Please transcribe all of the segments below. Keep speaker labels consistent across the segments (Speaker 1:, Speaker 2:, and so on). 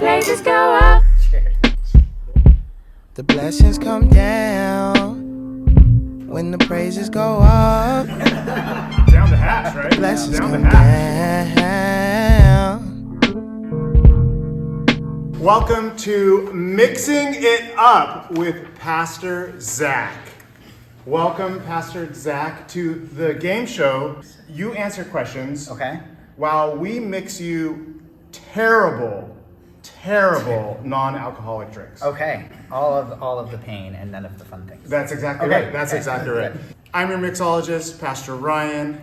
Speaker 1: praises go up.
Speaker 2: The blessings come down when the praises go up.
Speaker 3: Down the hatch, right?
Speaker 2: Blessings
Speaker 3: Down
Speaker 2: come
Speaker 3: the hatch.
Speaker 2: down.
Speaker 3: Welcome to Mixing It Up with Pastor Zach. Welcome, Pastor Zach, to the game show. You answer questions.
Speaker 4: Okay.
Speaker 3: While we mix you terrible non-alcoholic drinks.
Speaker 4: Okay. All of the pain and none of the fun things.
Speaker 3: That's exactly
Speaker 4: Okay.
Speaker 3: right. That's
Speaker 4: Okay.
Speaker 3: exactly right.
Speaker 4: Good.
Speaker 3: I'm your mixologist, Pastor Ryan,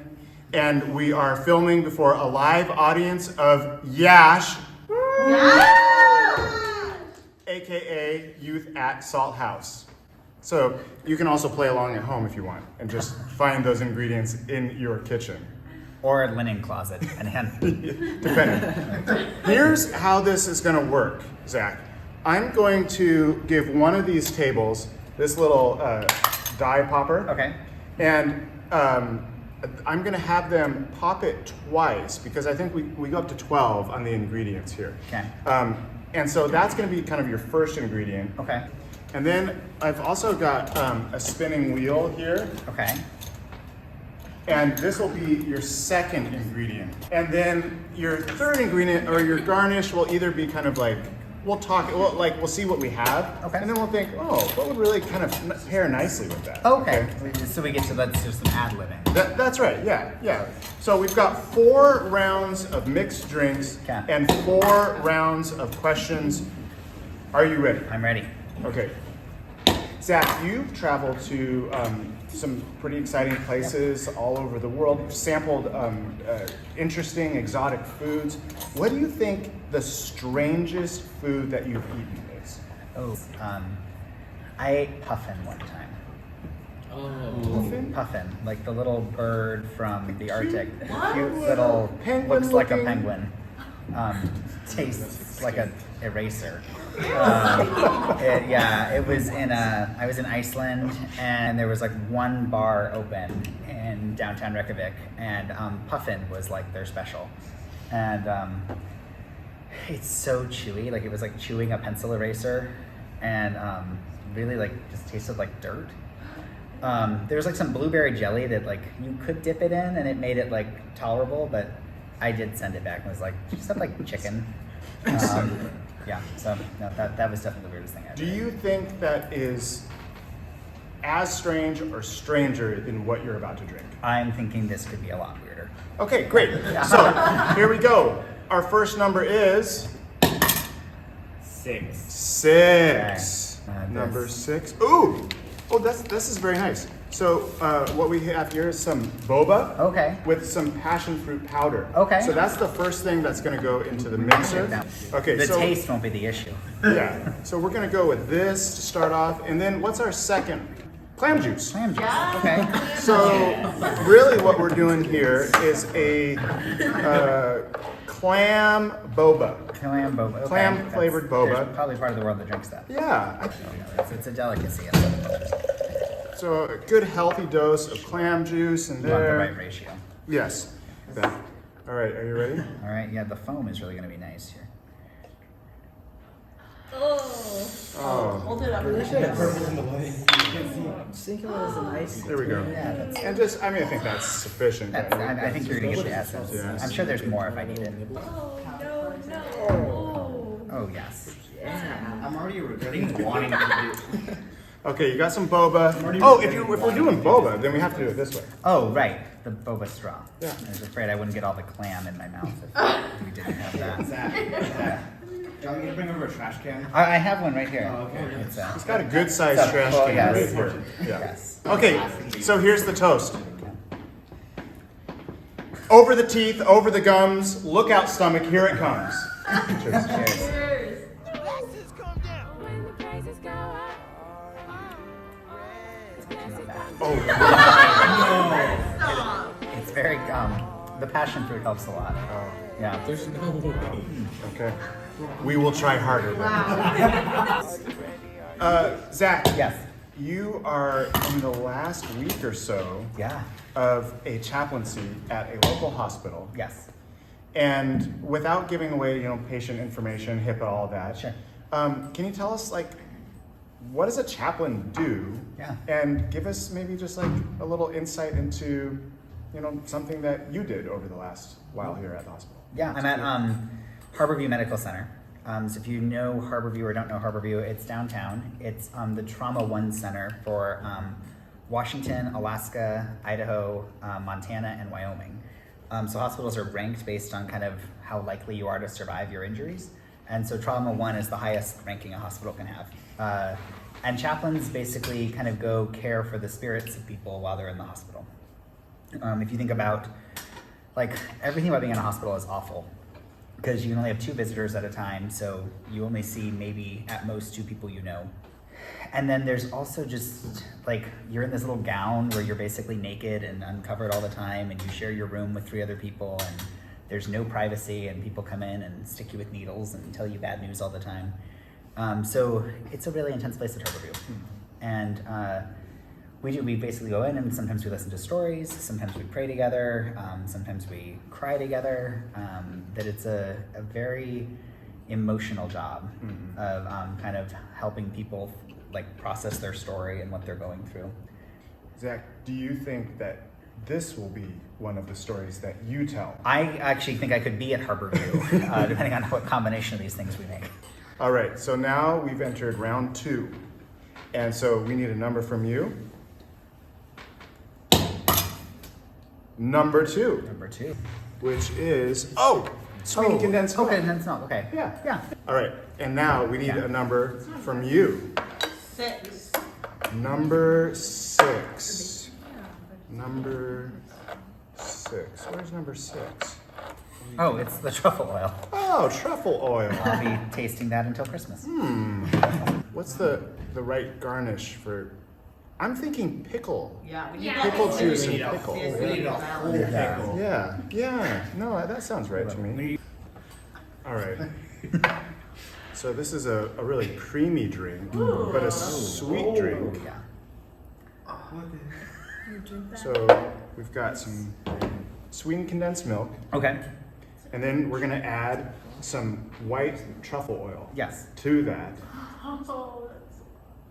Speaker 3: and we are filming before a live audience of Yash, aka Youth at Salt House. So you can also play along at home if you want, and just find those ingredients in your kitchen.
Speaker 4: Or linen closet and hand.
Speaker 3: Depending. Here's how this is going to work, Zach. I'm going to give one of these tables this little die popper.
Speaker 4: Okay.
Speaker 3: And I'm going to have them pop it twice because I think we go up to 12 on the ingredients here.
Speaker 4: Okay.
Speaker 3: And so that's going to be kind of your first ingredient.
Speaker 4: Okay.
Speaker 3: And then I've also got a spinning wheel here.
Speaker 4: Okay.
Speaker 3: And this will be your second ingredient. And then your third ingredient or your garnish will either be kind of like, we'll see what we have.
Speaker 4: Okay.
Speaker 3: And then we'll think, oh, what would really kind of pair nicely with that?
Speaker 4: Okay. So we get to that's just some ad-libbing.
Speaker 3: That's right, yeah. So we've got 4 rounds of mixed drinks
Speaker 4: Okay.
Speaker 3: and 4 rounds of questions. Are you ready?
Speaker 4: I'm ready.
Speaker 3: Okay. Zach, you've traveled to some pretty exciting places all over the world. You've sampled interesting, exotic foods. What do you think the strangest food that you've eaten is?
Speaker 4: Oh, I ate puffin one time.
Speaker 3: Puffin?
Speaker 4: Puffin, like the little bird from the Arctic.
Speaker 3: What?
Speaker 4: Cute little,
Speaker 3: Penguin
Speaker 4: looks like a
Speaker 3: looking-
Speaker 4: penguin. Tastes like an eraser. It was I was in Iceland, and there was like one bar open in downtown Reykjavik, and puffin was like their special. And it's so chewy, like it was like chewing a pencil eraser, and really like just tasted like dirt. There was like some blueberry jelly that like you could dip it in, and it made it like tolerable, but I did send it back and was like, you just have like chicken. Yeah, so no, that was definitely the weirdest thing I ever
Speaker 3: Do you think that is as strange or stranger than what you're about to drink?
Speaker 4: I'm thinking this could be a lot weirder.
Speaker 3: Okay, great. So here we go. Our first number is 6.
Speaker 4: Okay.
Speaker 3: Number 6. Ooh! Oh, this is very nice. So what we have here is some boba
Speaker 4: Okay.
Speaker 3: with some passion fruit powder.
Speaker 4: Okay.
Speaker 3: So that's the first thing that's going to go into the mixer. Okay.
Speaker 4: The
Speaker 3: so
Speaker 4: taste won't be the issue.
Speaker 3: yeah. So we're going to go with this to start off, and then what's our second? Clam juice.
Speaker 4: Clam juice. Okay.
Speaker 3: So really what we're doing here is a clam boba.
Speaker 4: Clam boba. Okay.
Speaker 3: Clam flavored boba.
Speaker 4: There's probably part of the world that drinks that.
Speaker 3: Yeah.
Speaker 4: It's a delicacy.
Speaker 3: So a good healthy dose of clam juice in
Speaker 4: You want the
Speaker 3: there.
Speaker 4: right ratio.
Speaker 3: Yes. That. All right, are you ready?
Speaker 4: All right. Yeah, the foam is really going to be nice here.
Speaker 3: Oh.
Speaker 5: Hold it up.
Speaker 3: There we go.
Speaker 4: Yeah, that's.
Speaker 3: And just, I think that's sufficient.
Speaker 4: I think you're going to get the essence.
Speaker 3: Yes.
Speaker 4: I'm sure there's more if I need it.
Speaker 5: Oh, no.
Speaker 4: Oh yes.
Speaker 6: I'm already regretting wanting to do.
Speaker 3: Okay, you got some boba. Oh, if we're doing boba, then we have to do it this way.
Speaker 4: Oh right, the boba straw.
Speaker 3: Yeah.
Speaker 4: I was afraid I wouldn't get all the clam in my mouth if we didn't have that.
Speaker 6: Zach, do you want me to bring over a trash can?
Speaker 4: I have one right here.
Speaker 6: Oh, okay.
Speaker 4: It's,
Speaker 3: It's got a good sized
Speaker 4: So-
Speaker 3: trash
Speaker 4: oh,
Speaker 3: can
Speaker 4: yes.
Speaker 3: right here. Yeah.
Speaker 4: Yes.
Speaker 3: Okay, so here's the toast. Over the teeth, over the gums, look out stomach, here it comes. Cheers.
Speaker 4: Cheers.
Speaker 1: When the praises go up.
Speaker 3: Oh,
Speaker 4: It's very the passion fruit helps a lot.
Speaker 3: oh,
Speaker 4: Yeah.
Speaker 6: There's no way.
Speaker 3: okay. We will try harder then. Zach,
Speaker 4: Yes.
Speaker 3: you are in the last week or so
Speaker 4: Yeah.
Speaker 3: of a chaplaincy at a local hospital.
Speaker 4: Yes.
Speaker 3: And without giving away, patient information, HIPAA, all that.
Speaker 4: Sure.
Speaker 3: Can you tell us, what does a chaplain do?
Speaker 4: Yeah.
Speaker 3: And give us maybe just a little insight into, something that you did over the last while here at the hospital.
Speaker 4: Yeah, I'm at Harborview Medical Center. So if you know Harborview or don't know Harborview, it's downtown. It's the Trauma One Center for Washington, Alaska, Idaho, Montana, and Wyoming. So hospitals are ranked based on kind of how likely you are to survive your injuries. And so Trauma One is the highest ranking a hospital can have. And chaplains basically kind of go care for the spirits of people while they're in the hospital. If you think about, everything about being in a hospital is awful because you can only have 2 visitors at a time, so you only see maybe at most 2 people you know. And then there's also just, you're in this little gown where you're basically naked and uncovered all the time, and you share your room with 3 other people, and there's no privacy, and people come in and stick you with needles and tell you bad news all the time. So it's a really intense place at Harborview. And we basically go in, and sometimes we listen to stories, sometimes we pray together, sometimes we cry together. That it's a very emotional job of kind of helping people process their story and what they're going through.
Speaker 3: Zach, do you think that this will be one of the stories that you tell?
Speaker 4: I actually think I could be at Harborview, depending on what combination of these things we make.
Speaker 3: All right, so now we've entered round 2. And so we need a number from you. Number 2.
Speaker 4: Number 2.
Speaker 3: Which is, sweet condensed milk.
Speaker 4: Okay, condensed milk, okay.
Speaker 3: Yeah. All right, and now we need a number from you.
Speaker 5: 6.
Speaker 3: Number 6. Number 6. Where's number 6?
Speaker 4: Oh, it's the truffle oil.
Speaker 3: Oh, truffle oil.
Speaker 4: I'll be tasting that until Christmas.
Speaker 3: What's the right garnish for? I'm thinking pickle.
Speaker 5: Yeah, we need
Speaker 1: Yeah.
Speaker 3: Pickle
Speaker 5: that.
Speaker 3: juice
Speaker 6: We
Speaker 3: and
Speaker 6: need a
Speaker 3: pickle.
Speaker 6: we need a whole pickle.
Speaker 3: Yeah. No, that sounds right to me. All right. So this is a really creamy drink, but a sweet drink.
Speaker 4: Yeah.
Speaker 3: So we've got some sweetened condensed milk,
Speaker 4: Okay.
Speaker 3: and then we're gonna add some white truffle oil
Speaker 4: Yes.
Speaker 3: to that.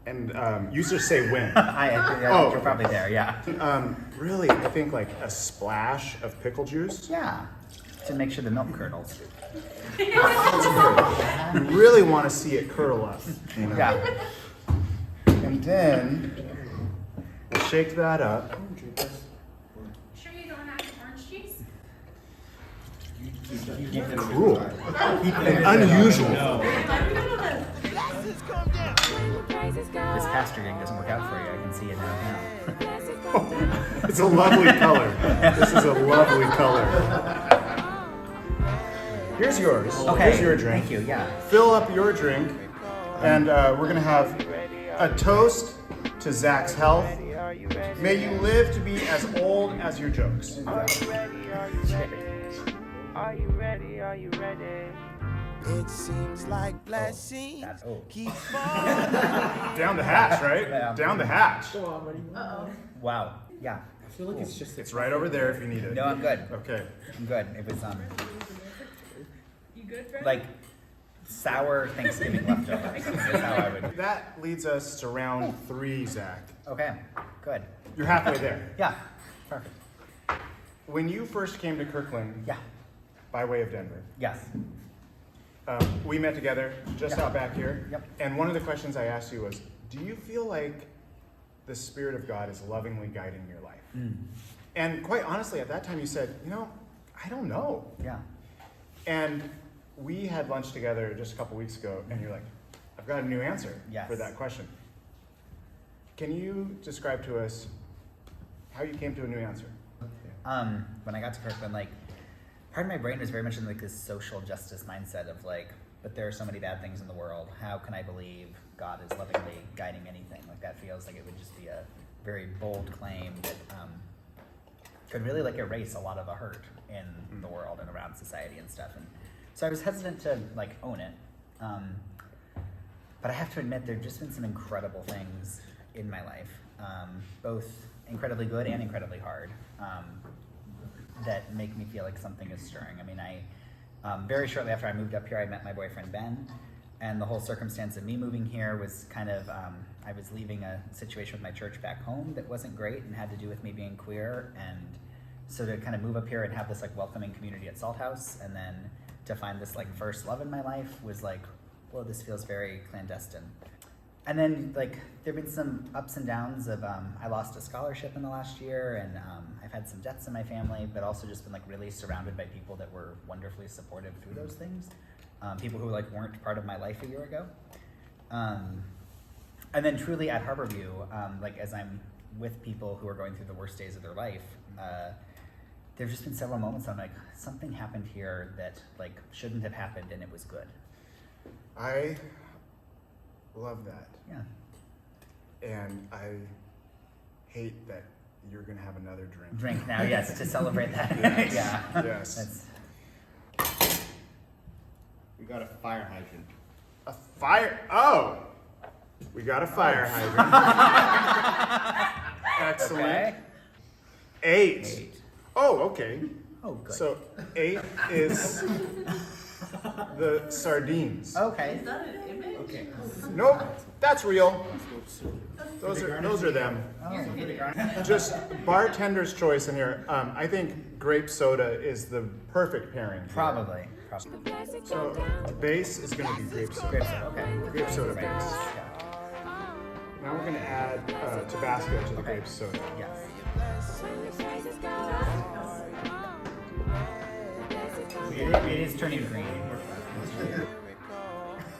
Speaker 3: And you just say when.
Speaker 4: I think you're probably there, yeah.
Speaker 3: Really, I think a splash of pickle juice.
Speaker 4: Yeah. To make sure the milk curdles.
Speaker 3: You really want to see it curdle up.
Speaker 4: Yeah.
Speaker 3: And then we'll shake that up.
Speaker 1: Sure you don't have orange juice?
Speaker 3: Cool. And unusual.
Speaker 1: Praises go
Speaker 4: This
Speaker 1: up.
Speaker 4: castor gig doesn't work out for you. I can see it now.
Speaker 1: Blessings come down.
Speaker 3: It's a lovely color. This is a lovely color. Here's yours.
Speaker 4: Okay.
Speaker 3: Here's your drink.
Speaker 4: Thank you, yeah.
Speaker 3: Fill up your drink, and we're gonna have a toast to Zach's health. May you live to be as old as your jokes.
Speaker 2: Are you ready? Are you ready? It seems like blessings
Speaker 4: That's old.
Speaker 2: keep falling.
Speaker 3: Down the hatch, right?
Speaker 4: Yeah.
Speaker 3: Down the hatch.
Speaker 4: Wow. Yeah.
Speaker 6: I feel like it's just
Speaker 3: It's right over there if you need it.
Speaker 4: No, I'm good.
Speaker 3: Okay.
Speaker 4: I'm good. It was
Speaker 5: You good, Fred?
Speaker 4: like sour Thanksgiving leftovers. Is how I would.
Speaker 3: That leads us to round 3, Zach.
Speaker 4: Okay. Good.
Speaker 3: You're halfway there.
Speaker 4: Yeah. Perfect.
Speaker 3: When you first came to Kirkland
Speaker 4: Yeah.
Speaker 3: by way of Denver,
Speaker 4: Yes.
Speaker 3: we met together just out back here.
Speaker 4: Yep.
Speaker 3: And one of the questions I asked you was, do you feel like the Spirit of God is lovingly guiding your life? And quite honestly, at that time you said, I don't know.
Speaker 4: Yeah.
Speaker 3: And we had lunch together just a couple weeks ago, and you're like, I've got a new answer
Speaker 4: Yes.
Speaker 3: for that question. Can you describe to us how you came to a new answer?
Speaker 4: When I got to Kirkland, part of my brain was very much in this social justice mindset of but there are so many bad things in the world. How can I believe God is lovingly guiding anything? That feels like it would just be a very bold claim that could really erase a lot of the hurt in the world and around society and stuff. And so I was hesitant to own it. But I have to admit, there've just been some incredible things in my life, both incredibly good and incredibly hard, that make me feel like something is stirring. I mean, Very shortly after I moved up here, I met my boyfriend Ben, and the whole circumstance of me moving here was kind of, I was leaving a situation with my church back home that wasn't great and had to do with me being queer, and so to kind of move up here and have this like welcoming community at Salt House, and then to find this like first love in my life was like, whoa, this feels very clandestine. And then like there've been some ups and downs of I lost a scholarship in the last year, and I've had some deaths in my family, but also just been like really surrounded by people that were wonderfully supportive through those things. People who like weren't part of my life a year ago. And then truly at Harborview, like as I'm with people who are going through the worst days of their life, there've just been several moments I'm like, something happened here that like shouldn't have happened, and it was good.
Speaker 3: I love that.
Speaker 4: Yeah.
Speaker 3: And I hate that you're gonna have another drink.
Speaker 4: Drink now, yes, to celebrate that.
Speaker 3: Yes.
Speaker 4: Yeah.
Speaker 3: Yes.
Speaker 4: That's,
Speaker 6: We got a fire hydrant.
Speaker 3: A fire, oh! We got a fire hydrant. Excellent.
Speaker 4: okay.
Speaker 3: 8. Oh, okay.
Speaker 4: Oh, good.
Speaker 3: So 8 is the sardines.
Speaker 4: Okay.
Speaker 5: Is that an image?
Speaker 6: Okay.
Speaker 3: Nope, that's real. Those are them.
Speaker 4: Oh.
Speaker 3: Just bartender's choice in here. I think grape soda is the perfect pairing. here.
Speaker 4: Probably.
Speaker 3: So base is going to be grape soda.
Speaker 4: Grape soda, okay.
Speaker 3: Grape soda
Speaker 4: Right.
Speaker 3: base.
Speaker 4: Yeah.
Speaker 3: Now we're going to add Tabasco to the
Speaker 4: Okay.
Speaker 3: grape soda.
Speaker 4: Yes. It is turning green.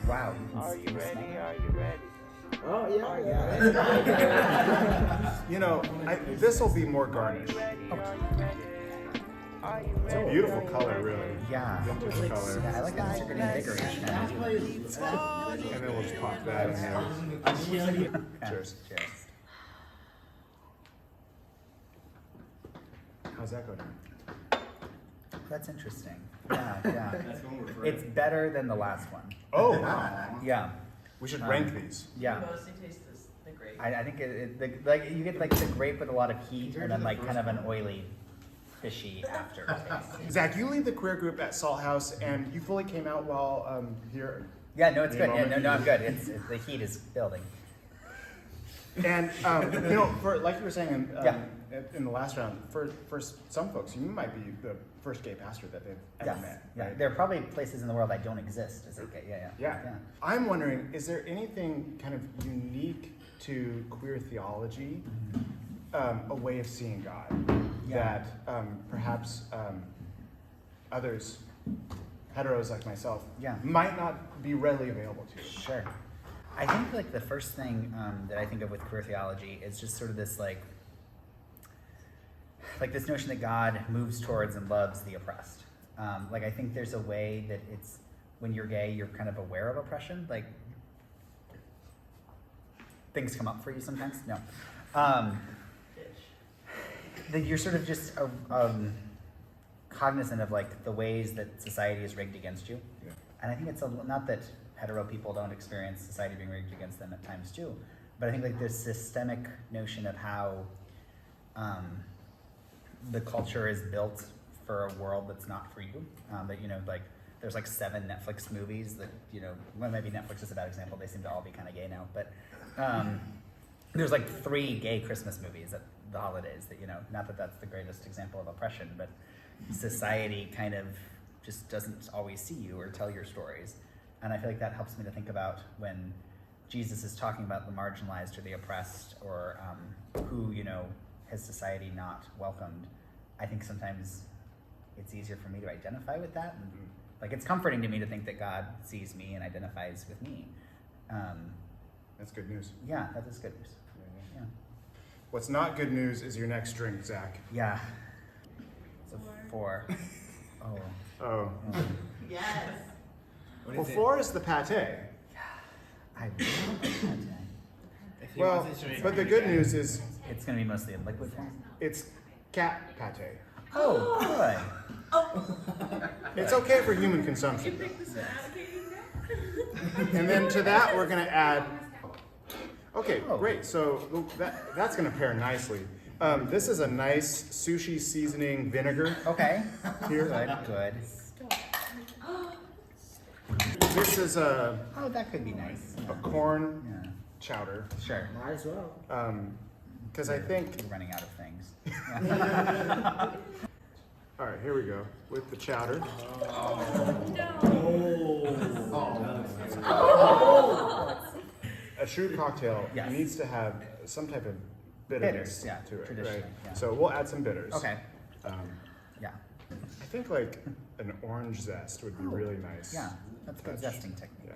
Speaker 4: Wow. You can smell it.
Speaker 3: You know, this will be more garnish. It's a beautiful color, really.
Speaker 4: Yeah.
Speaker 3: Vintage color.
Speaker 4: Yeah, I like that it's getting bigger each time.
Speaker 3: And then we'll just pop that in there.
Speaker 4: Yeah.
Speaker 3: Cheers.
Speaker 4: Cheers.
Speaker 3: How's that go down?
Speaker 4: That's interesting. Yeah, yeah.
Speaker 6: That's when we're
Speaker 4: It's better than the last one.
Speaker 3: Oh, wow.
Speaker 4: Yeah.
Speaker 3: We should rank these.
Speaker 4: Yeah.
Speaker 5: You mostly taste the grape.
Speaker 4: I think like you get like the grape with a lot of heat and then like kind of an oily, fishy aftertaste.
Speaker 3: Zach, you lead the queer group at Salt House, and you fully came out while here.
Speaker 4: Yeah, no, it's
Speaker 3: Any
Speaker 4: good. Yeah,
Speaker 3: moment?
Speaker 4: no, I'm good. The heat is building.
Speaker 3: And you know, for like you were saying
Speaker 4: Yeah.
Speaker 3: in the last round, for some folks, you might be the first gay pastor that they've ever
Speaker 4: Yes.
Speaker 3: met.
Speaker 4: Yeah.
Speaker 3: Right?
Speaker 4: There are probably places in the world I don't exist as a gay. Yeah.
Speaker 3: Yeah. I'm wondering, is there anything kind of unique to queer theology, a way of seeing God,
Speaker 4: Yeah.
Speaker 3: that perhaps others, heteros like myself,
Speaker 4: Yeah.
Speaker 3: might not be readily available to?
Speaker 4: Sure. I think like the first thing that I think of with queer theology is just sort of this like this notion that God moves towards and loves the oppressed. Like I think there's a way that it's when you're gay, you're kind of aware of oppression. Like things come up for you sometimes. No, that you're sort of just cognizant of like the ways that society is rigged against you.
Speaker 3: Yeah.
Speaker 4: And I think it's not that hetero people don't experience society being rigged against them at times too, but I think like this systemic notion of how the culture is built for a world that's not for you. That you know, like there's like 7 Netflix movies that well, maybe Netflix is a bad example. They seem to all be kind of gay now, but there's like 3 gay Christmas movies at the holidays. That not that that's the greatest example of oppression, but society kind of just doesn't always see you or tell your stories. And I feel like that helps me to think about when Jesus is talking about the marginalized or the oppressed or who, has society not welcomed. I think sometimes it's easier for me to identify with that. And, like, it's comforting to me to think that God sees me and identifies with me.
Speaker 3: That's good news.
Speaker 4: Yeah, that is good news. Yeah.
Speaker 3: What's not good news is your next drink, Zach.
Speaker 4: Yeah. It's a 4. Oh.
Speaker 3: Oh.
Speaker 5: Yes.
Speaker 3: Well, 4 is the pate.
Speaker 4: I really like that.
Speaker 6: If he
Speaker 3: Well,
Speaker 6: wants to show you
Speaker 3: but the
Speaker 6: how
Speaker 3: good
Speaker 6: to
Speaker 3: news is
Speaker 4: It's going to be mostly in liquid form.
Speaker 3: it's cat pate.
Speaker 4: Oh, good.
Speaker 3: It's okay for human consumption. And then to that, we're going to add. Okay,
Speaker 4: Oh.
Speaker 3: great. So that's going to pair nicely. This is a nice sushi seasoning vinegar
Speaker 4: Okay.
Speaker 3: here.
Speaker 4: Good, good.
Speaker 3: this is a
Speaker 4: Oh, that could be nice.
Speaker 3: corn
Speaker 4: Yeah.
Speaker 3: chowder.
Speaker 4: Sure.
Speaker 6: Might as well.
Speaker 3: Because I think.
Speaker 4: We're running out of things.
Speaker 3: All right, here we go with the chowder. A true cocktail
Speaker 4: Yes.
Speaker 3: needs to have some type of bitterness
Speaker 4: Bitters, yeah,
Speaker 3: to it,
Speaker 4: traditionally,
Speaker 3: right?
Speaker 4: yeah.
Speaker 3: So we'll add some bitters.
Speaker 4: Okay.
Speaker 3: Um,
Speaker 4: Yeah.
Speaker 3: I think like an orange zest would be really nice.
Speaker 4: Yeah. That's a good
Speaker 3: touch.
Speaker 4: zesting technique.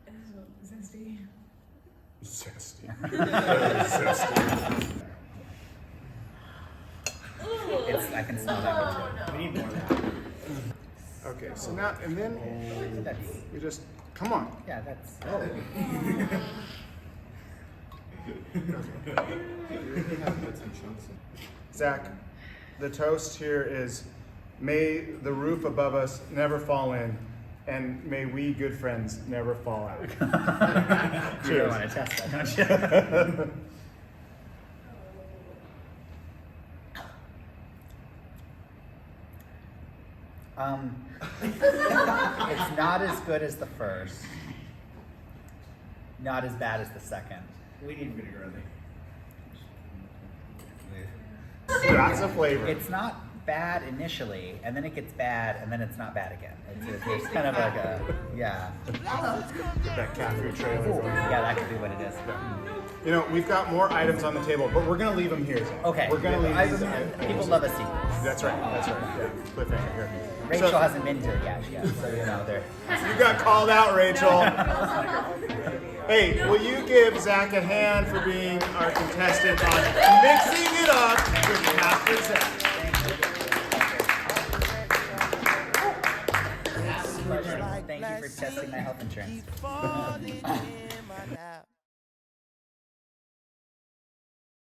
Speaker 3: Yeah.
Speaker 1: Zesty.
Speaker 3: Zesty. Zesty.
Speaker 4: I can smell that one
Speaker 6: We need more of that.
Speaker 3: Okay, so now and then
Speaker 4: too. That's,
Speaker 3: we just come on.
Speaker 4: yeah, that's.
Speaker 3: Zach, the toast here is, may the roof above us never fall in, and may we good friends never fall out.
Speaker 4: You really want to test that, don't you? It's not as good as the first. Not as bad as the second.
Speaker 6: We need vinegar, I think.
Speaker 3: That's a flavor.
Speaker 4: It's not bad initially, and then it gets bad, and then it's not bad again. It's kind of like a, yeah.
Speaker 3: that cat food trailer.
Speaker 4: Ooh,
Speaker 3: going on.
Speaker 4: yeah, that could be what it is.
Speaker 3: You know, we've got more items on the table, but we're gonna leave them here. Zach.
Speaker 4: Okay.
Speaker 3: We're gonna leave these.
Speaker 4: People love a sequel.
Speaker 3: That's right. That's right. Yeah. Cliffhanger here.
Speaker 4: Rachel
Speaker 3: So-
Speaker 4: hasn't been to it yet, so you know they're.
Speaker 3: You got called out, Rachel. Hey, will you give Zach a hand for being our contestant on mixing it up with Captain Zach?
Speaker 4: Thank you for testing my health insurance.
Speaker 2: Keep falling in my